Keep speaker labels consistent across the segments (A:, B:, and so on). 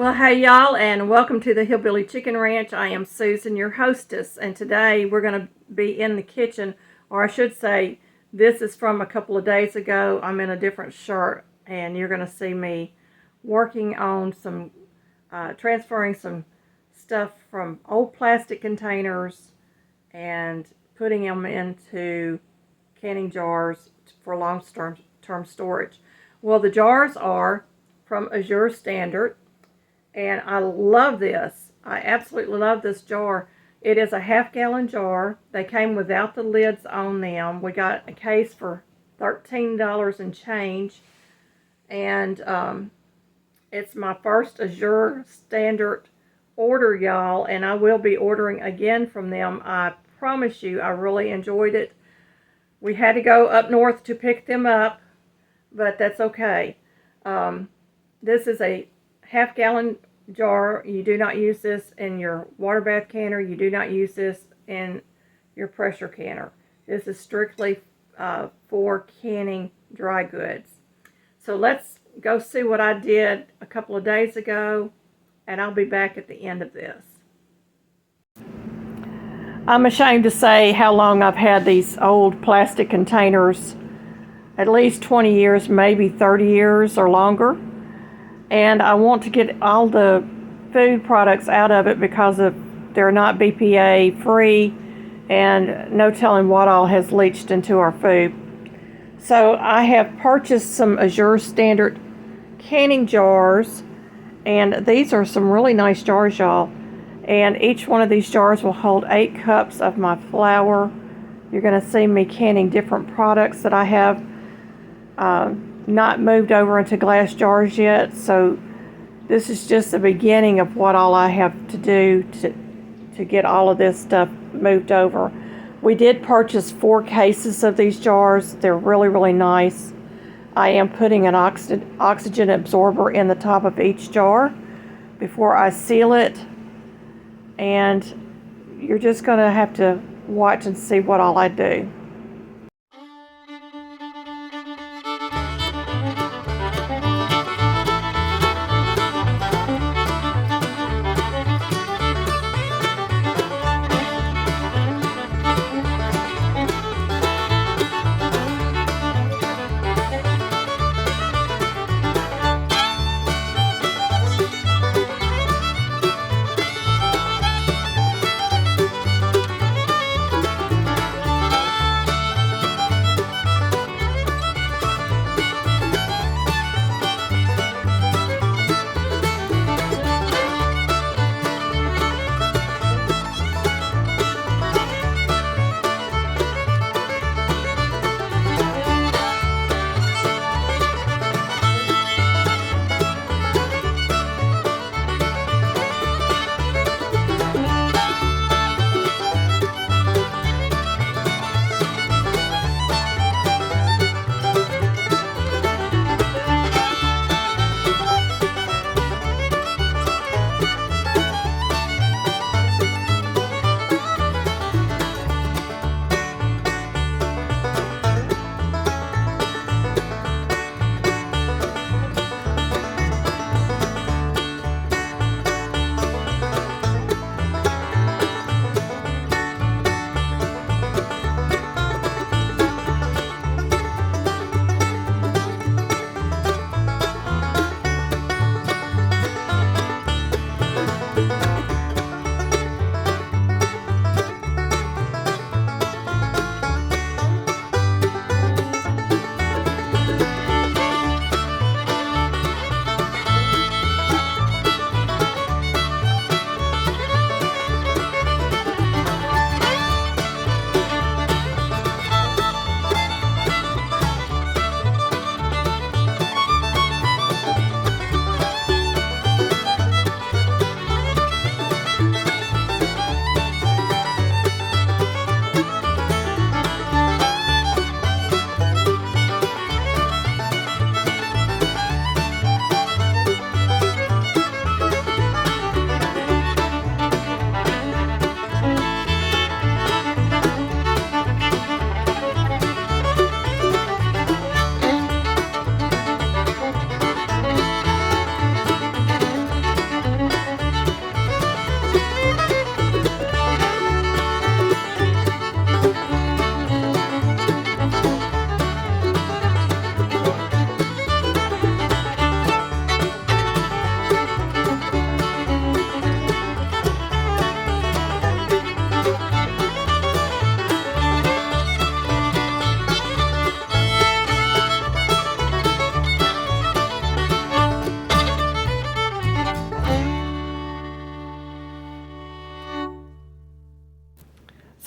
A: Well, hey y'all, and welcome to the Hillbilly Chicken Ranch. I am Susan, your hostess, and today we're going to be in the kitchen, or I should say, this is from a couple of days ago. I'm in a different shirt, and you're going to see me working on some, transferring some stuff from old plastic containers and putting them into canning jars for long-term storage. Well, the jars are from Azure Standard. And I love this. I absolutely love this jar. It is a half-gallon jar. They came without the lids on them. We got a case for $13 and change. And it's my first Azure Standard order, y'all. And I will be ordering again from them. I promise you, I really enjoyed it. We had to go up north to pick them up, but that's okay. This is a half-gallon jar. You do not use this in your water bath canner. You do not use this in your pressure canner. This is strictly for canning dry goods. So let's go see what I did a couple of days ago, and I'll be back at the end of this. I'm ashamed to say how long I've had these old plastic containers. At least 20 years, maybe 30 years or longer. And I want to get all the food products out of it because they're not BPA free and no telling what all has leached into our food. So I have purchased some Azure Standard canning jars, and these are some really nice jars, y'all. And each one of these jars will hold 8 cups of my flour. You're going to see me canning different products that I have not moved over into glass jars yet, so this is just the beginning of what all I have to do to get all of this stuff moved over. We did purchase 4 cases of these jars. They're really nice. I am putting an oxygen absorber in the top of each jar before I seal it, and you're just going to have to watch and see what all I do.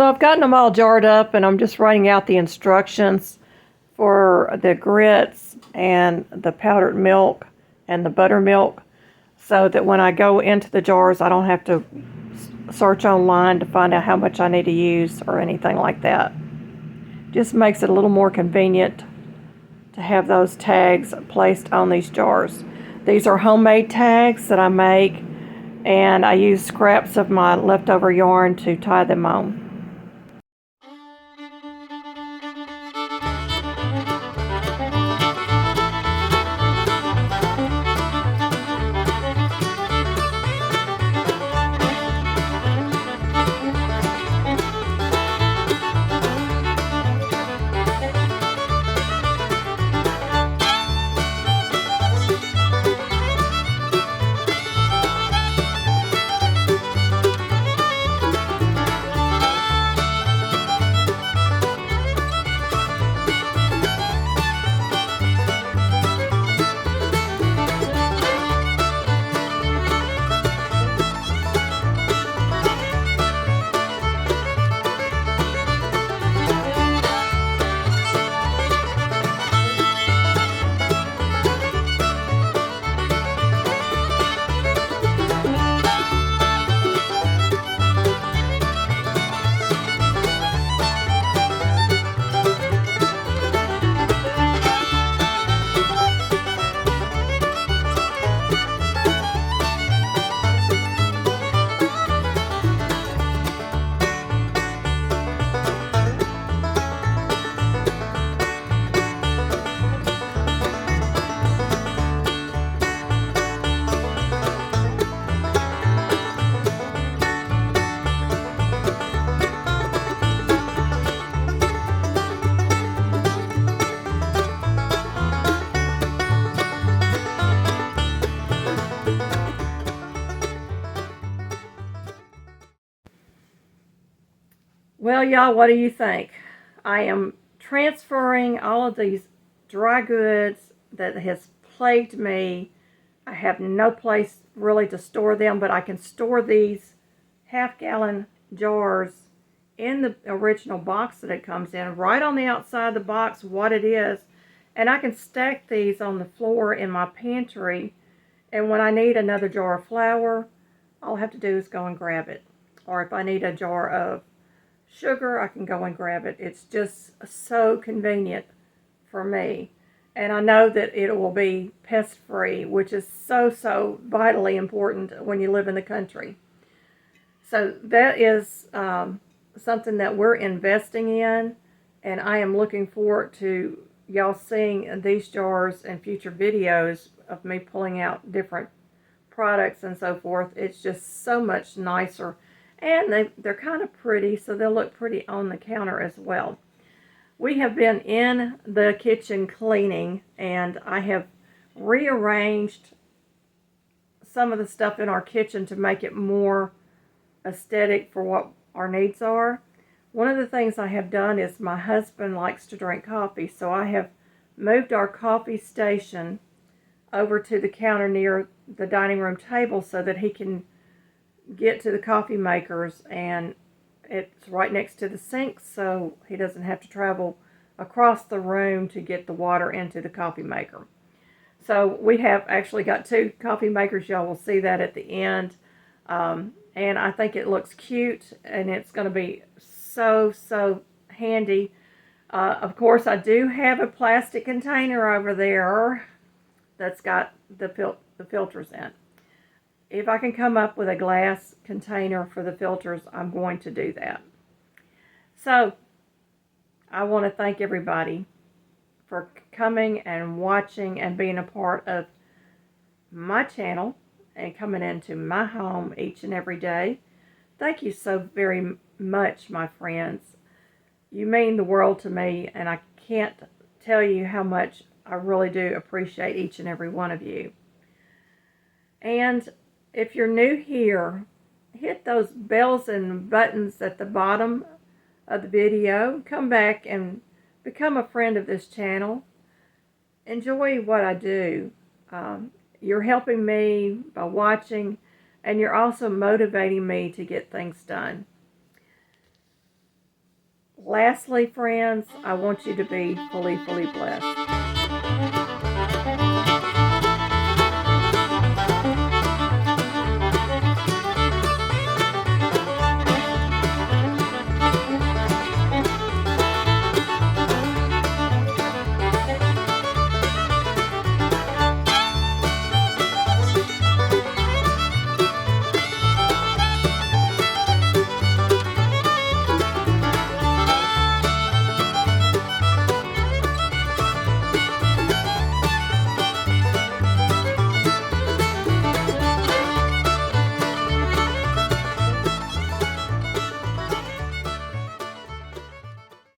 A: So I've gotten them all jarred up, and I'm just writing out the instructions for the grits and the powdered milk and the buttermilk, so that when I go into the jars, I don't have to search online to find out how much I need to use or anything like that. Just makes it a little more convenient to have those tags placed on these jars. These are homemade tags that I make, and I use scraps of my leftover yarn to tie them on. Well, y'all, what do you think? I am transferring all of these dry goods that has plagued me. I have no place really to store them, but I can store these half-gallon jars in the original box that it comes in, right on the outside of the box what it is, and I can stack these on the floor in my pantry, and when I need another jar of flour, all I have to do is go and grab it. Or if I need a jar of sugar, I can go and grab it. It's just so convenient for me. And I know that it will be pest free, which is so vitally important when you live in the country. So that is something that we're investing in, and I am looking forward to y'all seeing these jars and future videos of me pulling out different products and so forth. It's just so much nicer. And they're kind of pretty, so they'll look pretty on the counter as well. We have been in the kitchen cleaning, and I have rearranged some of the stuff in our kitchen to make it more aesthetic for what our needs are. One of the things I have done is my husband likes to drink coffee, so I have moved our coffee station over to the counter near the dining room table so that he can get to the coffee makers, and it's right next to the sink, so he doesn't have to travel across the room to get the water into the coffee maker. So we have actually got 2 coffee makers. Y'all will see that at the end, and I think it looks cute, and it's going to be so handy. Of course, I do have a plastic container over there that's got the filters in. If I can come up with a glass container for the filters, I'm going to do that. So, I want to thank everybody for coming and watching and being a part of my channel and coming into my home each and every day. Thank you so very much, my friends. You mean the world to me, and I can't tell you how much I really do appreciate each and every one of you. And if you're new here, hit those bells and buttons at the bottom of the video. Come back and become a friend of this channel. Enjoy what I do. You're helping me by watching, and you're also motivating me to get things done. Lastly, friends, I want you to be fully, fully blessed.